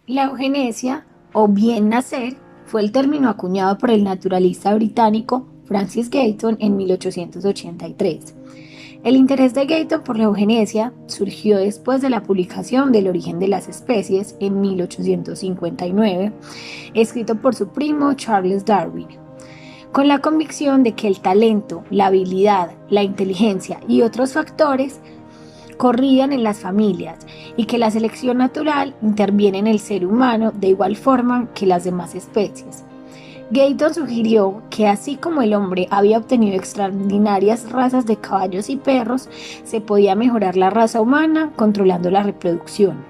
La eugenesia, o bien nacer, fue el término acuñado por el naturalista británico Francis Galton en 1883. El interés de Galton por la eugenesia surgió después de la publicación del Origen de las especies en 1859, escrito por su primo Charles Darwin, con la convicción de que el talento, la habilidad, la inteligencia y otros factores corrían en las familias y que la selección natural interviene en el ser humano de igual forma que las demás especies. Galton sugirió que así como el hombre había obtenido extraordinarias razas de caballos y perros, se podía mejorar la raza humana controlando la reproducción.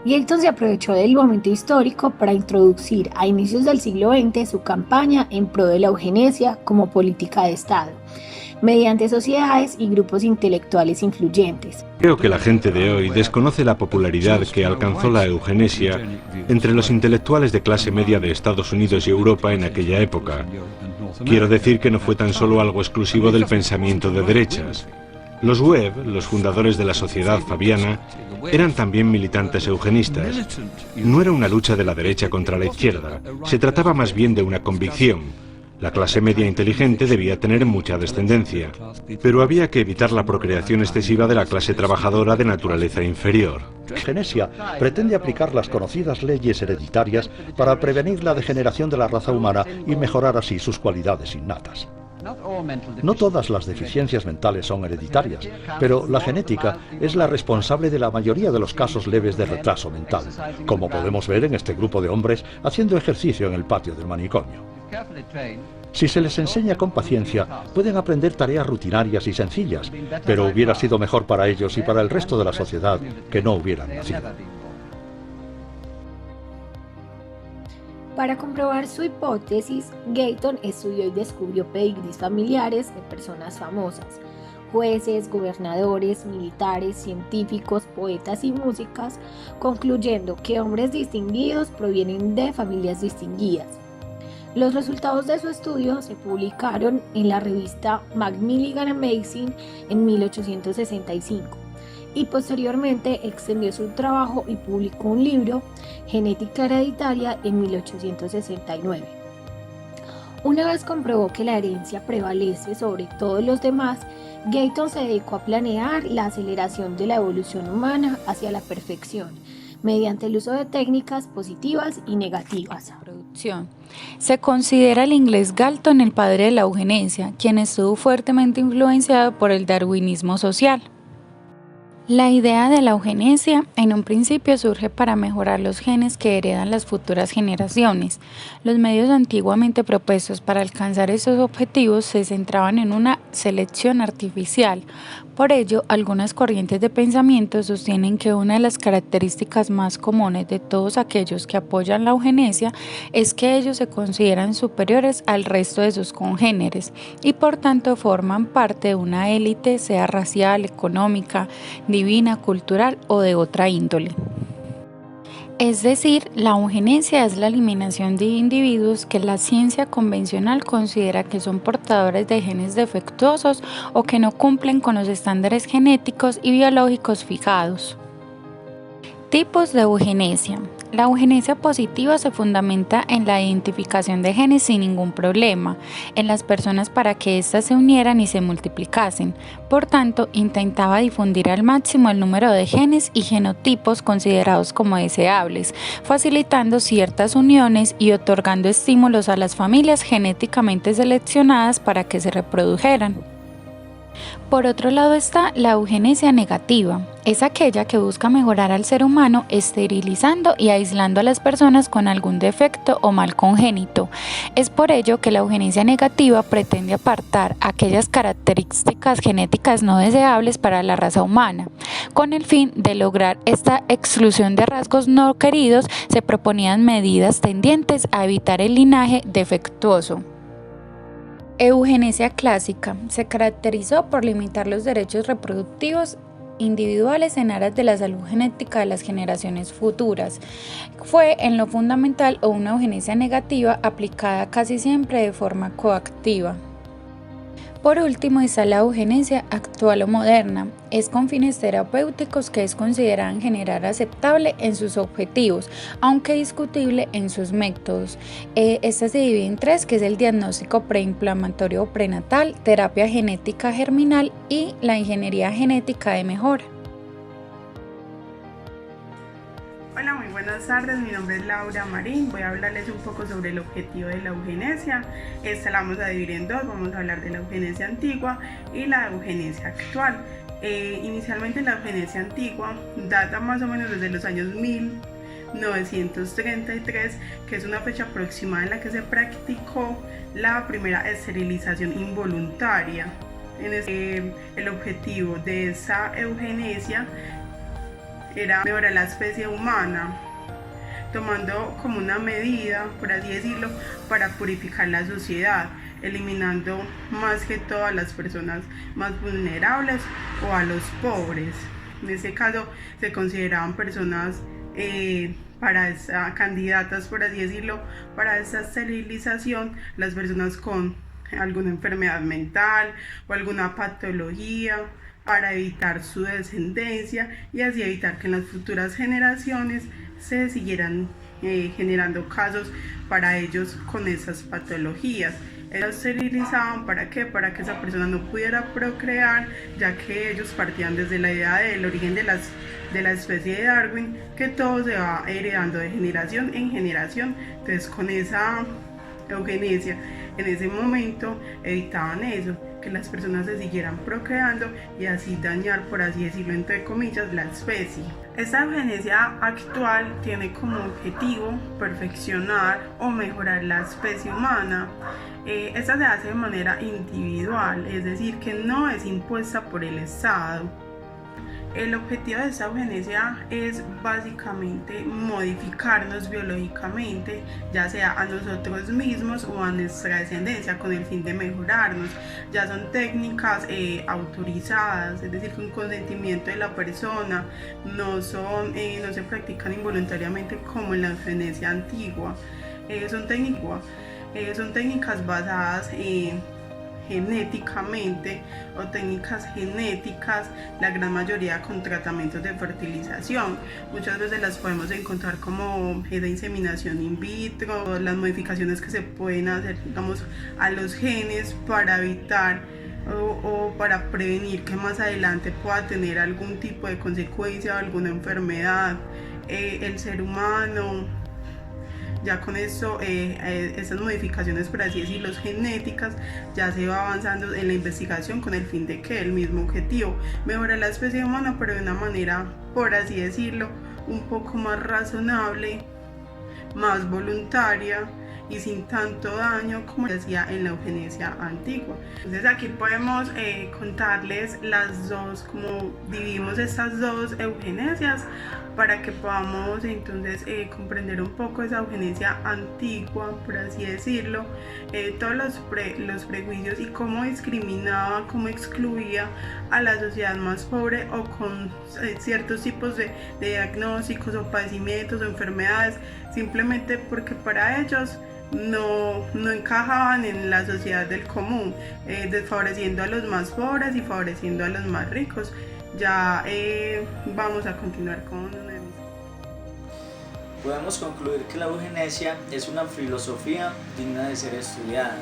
Galton se aprovechó del momento histórico para introducir a inicios del siglo XX su campaña en pro de la eugenesia como política de Estado, mediante sociedades y grupos intelectuales influyentes. Creo que la gente de hoy desconoce la popularidad que alcanzó la eugenesia entre los intelectuales de clase media de Estados Unidos y Europa en aquella época. Quiero decir que no fue tan solo algo exclusivo del pensamiento de derechas. Los Webb, los fundadores de la Sociedad Fabiana, eran también militantes eugenistas. No era una lucha de la derecha contra la izquierda, se trataba más bien de una convicción. La clase media inteligente debía tener mucha descendencia, pero había que evitar la procreación excesiva de la clase trabajadora de naturaleza inferior. La eugenesia pretende aplicar las conocidas leyes hereditarias para prevenir la degeneración de la raza humana y mejorar así sus cualidades innatas. No todas las deficiencias mentales son hereditarias, pero la genética es la responsable de la mayoría de los casos leves de retraso mental, como podemos ver en este grupo de hombres haciendo ejercicio en el patio del manicomio. Si se les enseña con paciencia, pueden aprender tareas rutinarias y sencillas, pero hubiera sido mejor para ellos y para el resto de la sociedad que no hubieran nacido. Para comprobar su hipótesis, Galton estudió y descubrió pedigrís familiares de personas famosas, jueces, gobernadores, militares, científicos, poetas y músicas, concluyendo que hombres distinguidos provienen de familias distinguidas. Los resultados de su estudio se publicaron en la revista Macmillan Amazing en 1865 y posteriormente extendió su trabajo y publicó un libro, Genética Hereditaria, en 1869. Una vez comprobó que la herencia prevalece sobre todos los demás, Galton se dedicó a planear la aceleración de la evolución humana hacia la perfección, mediante el uso de técnicas positivas y negativas. Se considera el inglés Galton el padre de la eugenesia, quien estuvo fuertemente influenciado por el darwinismo social. La idea de la eugenesia en un principio surge para mejorar los genes que heredan las futuras generaciones. Los medios antiguamente propuestos para alcanzar esos objetivos se centraban en una selección artificial. Por ello, algunas corrientes de pensamiento sostienen que una de las características más comunes de todos aquellos que apoyan la eugenesia es que ellos se consideran superiores al resto de sus congéneres y por tanto forman parte de una élite, sea racial, económica, divina, cultural o de otra índole. Es decir, la eugenesia es la eliminación de individuos que la ciencia convencional considera que son portadores de genes defectuosos o que no cumplen con los estándares genéticos y biológicos fijados. Tipos de eugenesia. La eugenesia positiva se fundamenta en la identificación de genes sin ningún problema en las personas para que éstas se unieran y se multiplicasen. Por tanto, intentaba difundir al máximo el número de genes y genotipos considerados como deseables, facilitando ciertas uniones y otorgando estímulos a las familias genéticamente seleccionadas para que se reprodujeran. Por otro lado está la eugenesia negativa. Es aquella que busca mejorar al ser humano esterilizando y aislando a las personas con algún defecto o mal congénito. Es por ello que la eugenesia negativa pretende apartar aquellas características genéticas no deseables para la raza humana. Con el fin de lograr esta exclusión de rasgos no queridos, se proponían medidas tendientes a evitar el linaje defectuoso. Eugenesia clásica se caracterizó por limitar los derechos reproductivos individuales en aras de la salud genética de las generaciones futuras. Fue en lo fundamental una eugenesia negativa aplicada casi siempre de forma coactiva. Por último está la eugenesia actual o moderna. Es con fines terapéuticos que es considerada en general aceptable en sus objetivos, aunque discutible en sus métodos. Esta se divide en tres, que es el diagnóstico preinflamatorio o prenatal, terapia genética germinal y la ingeniería genética de mejora. Hola, muy buenas tardes, mi nombre es Laura Marín, voy a hablarles un poco sobre el objetivo de la eugenesia. Esta la vamos a dividir en dos, vamos a hablar de la eugenesia antigua y la eugenesia actual. Inicialmente la eugenesia antigua data más o menos desde los años 1933, que es una fecha aproximada en la que se practicó la primera esterilización involuntaria. El objetivo de esa eugenesia era mejorar la especie humana, tomando como una medida, por así decirlo, para purificar la sociedad, eliminando más que todo a las personas más vulnerables o a los pobres. En ese caso se consideraban personas candidatas, por así decirlo, para esta esterilización, las personas con alguna enfermedad mental o alguna patología, para evitar su descendencia y así evitar que en las futuras generaciones se siguieran generando casos para ellos con esas patologías. Ellos esterilizaban ¿para qué? Para que esa persona no pudiera procrear, ya que ellos partían desde la idea del origen de la especie de Darwin, que todo se va heredando de generación en generación. Entonces con esa eugenesia en ese momento evitaban eso, que las personas se siguieran procreando y así dañar, por así decirlo, entre comillas, la especie. Esta eugenesia actual tiene como objetivo perfeccionar o mejorar la especie humana. Esta se hace de manera individual, es decir, que no es impuesta por el Estado. El objetivo de esta eugenesia es básicamente modificarnos biológicamente, ya sea a nosotros mismos o a nuestra descendencia, con el fin de mejorarnos. Ya son técnicas autorizadas, es decir, con consentimiento de la persona, no se practican involuntariamente como en la eugenesia antigua. Son técnicas basadas genéticamente o técnicas genéticas, la gran mayoría con tratamientos de fertilización. Muchas veces las podemos encontrar como la inseminación in vitro, las modificaciones que se pueden hacer, digamos, a los genes para evitar o para prevenir que más adelante pueda tener algún tipo de consecuencia o alguna enfermedad. El ser humano, ya con esto, estas modificaciones, por así decirlo, genéticas, ya se va avanzando en la investigación con el fin de que el mismo objetivo, mejorar la especie humana, pero de una manera, por así decirlo, un poco más razonable, más voluntaria y sin tanto daño como se hacía en la eugenesia antigua. Entonces aquí podemos contarles las dos, como dividimos estas dos eugenesias, para que podamos entonces comprender un poco esa eugenesia antigua, por así decirlo, todos los prejuicios y cómo discriminaba, cómo excluía a la sociedad más pobre o con ciertos tipos de diagnósticos o padecimientos o enfermedades, simplemente porque para ellos no encajaban en la sociedad del común, desfavoreciendo a los más pobres y favoreciendo a los más ricos. Ya vamos a continuar con una de mis... Podemos concluir que la eugenesia es una filosofía digna de ser estudiada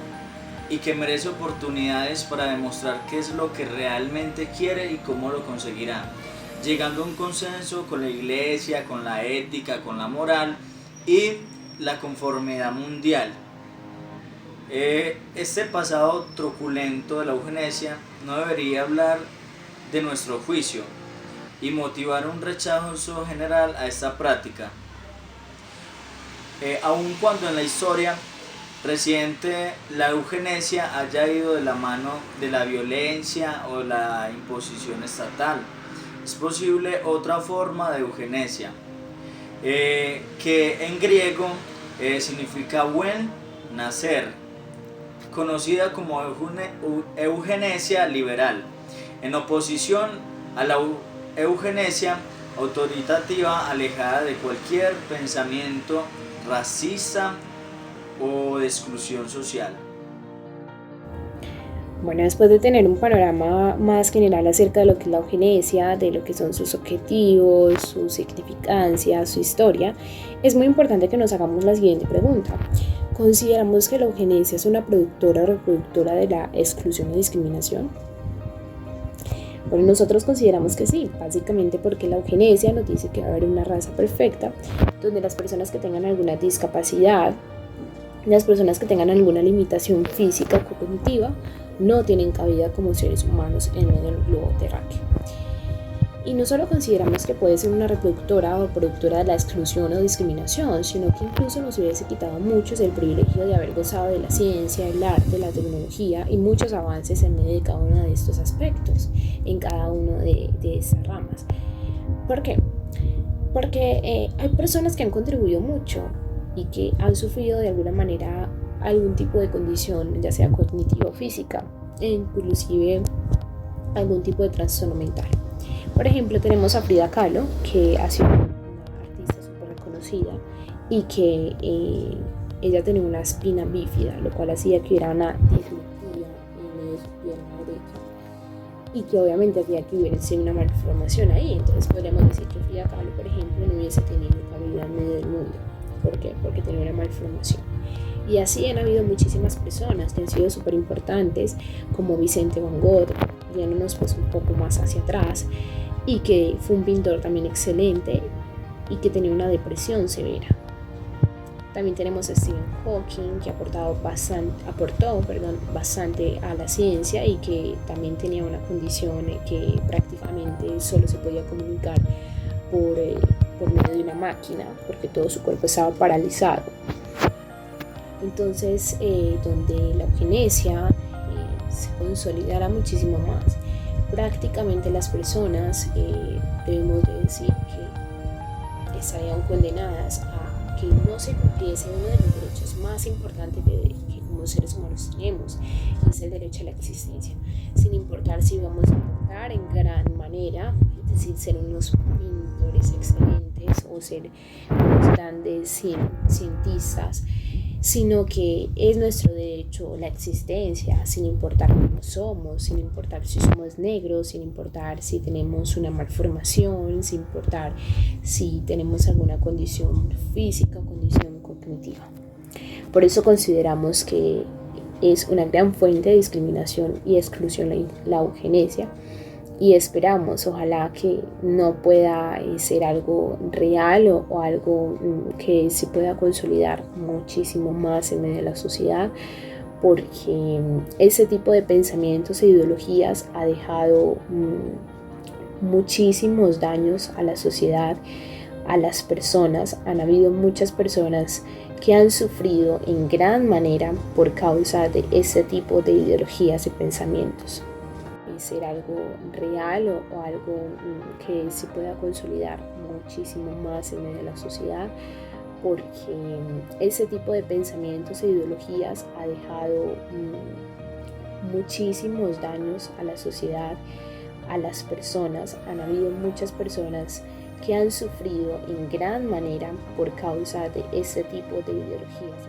y que merece oportunidades para demostrar qué es lo que realmente quiere y cómo lo conseguirá, llegando a un consenso con la Iglesia, con la ética, con la moral y la conformidad mundial. Este pasado truculento de la eugenesia no debería hablar de nuestro juicio y motivar un rechazo general a esta práctica, aun cuando en la historia reciente la eugenesia haya ido de la mano de la violencia o la imposición estatal. Es posible otra forma de eugenesia, que en griego significa buen nacer, conocida como eugenesia liberal, en oposición a la eugenesia autoritativa alejada de cualquier pensamiento racista o de exclusión social. Bueno, después de tener un panorama más general acerca de lo que es la eugenesia, de lo que son sus objetivos, su significancia, su historia, es muy importante que nos hagamos la siguiente pregunta. ¿Consideramos que la eugenesia es una productora o reproductora de la exclusión o discriminación? Bueno, nosotros consideramos que sí, básicamente porque la eugenesia nos dice que va a haber una raza perfecta, donde las personas que tengan alguna discapacidad, las personas que tengan alguna limitación física o cognitiva, no tienen cabida como seres humanos en el globo terráqueo. Y no solo consideramos que puede ser una reproductora o productora de la exclusión o discriminación, sino que incluso nos hubiese quitado a muchos el privilegio de haber gozado de la ciencia, el arte, la tecnología y muchos avances en medio de cada uno de estos aspectos, en cada una de estas ramas. ¿Por qué? Porque hay personas que han contribuido mucho y que han sufrido de alguna manera algún tipo de condición, ya sea cognitiva o física, e inclusive algún tipo de trastorno mental. Por ejemplo, tenemos a Frida Kahlo, que ha sido una artista súper reconocida y que ella tenía una espina bífida, lo cual hacía que hubiera una dislexia en su pierna derecha y que obviamente hacía que hubiese una malformación ahí. Entonces podríamos decir que Frida Kahlo, por ejemplo, no hubiese tenido cabida en medio del mundo. ¿Por qué? Porque tenía una malformación. Y así han habido muchísimas personas que han sido súper importantes, como Vicente Van Gogh, yéndonos pues un poco más hacia atrás, y que fue un pintor también excelente y que tenía una depresión severa. También tenemos a Stephen Hawking, que aportó bastante a la ciencia y que también tenía una condición que prácticamente solo se podía comunicar por medio de una máquina, porque todo su cuerpo estaba paralizado. Entonces, donde la eugenesia se consolidará muchísimo más. Prácticamente las personas, debemos de decir que estarían condenadas a que no se cumpliese uno de los derechos más importantes que como seres humanos tenemos, que es el derecho a la existencia, sin importar si vamos a importar en gran manera, es decir, ser unos pintores excelentes o ser unos grandes cientistas, sino que es nuestro derecho la existencia, sin importar cómo somos, sin importar si somos negros, sin importar si tenemos una malformación, sin importar si tenemos alguna condición física o condición cognitiva. Por eso consideramos que es una gran fuente de discriminación y exclusión la eugenesia, y esperamos, ojalá que no pueda ser algo real o algo que se pueda consolidar muchísimo más en medio de la sociedad, porque ese tipo de pensamientos e ideologías ha dejado muchísimos daños a la sociedad, a las personas. Han habido muchas personas que han sufrido en gran manera por causa de ese tipo de ideologías y pensamientos. Ser algo real o algo que se pueda consolidar muchísimo más en medio de la sociedad, porque ese tipo de pensamientos e ideologías ha dejado muchísimos daños a la sociedad, a las personas. Han habido muchas personas que han sufrido en gran manera por causa de ese tipo de ideologías.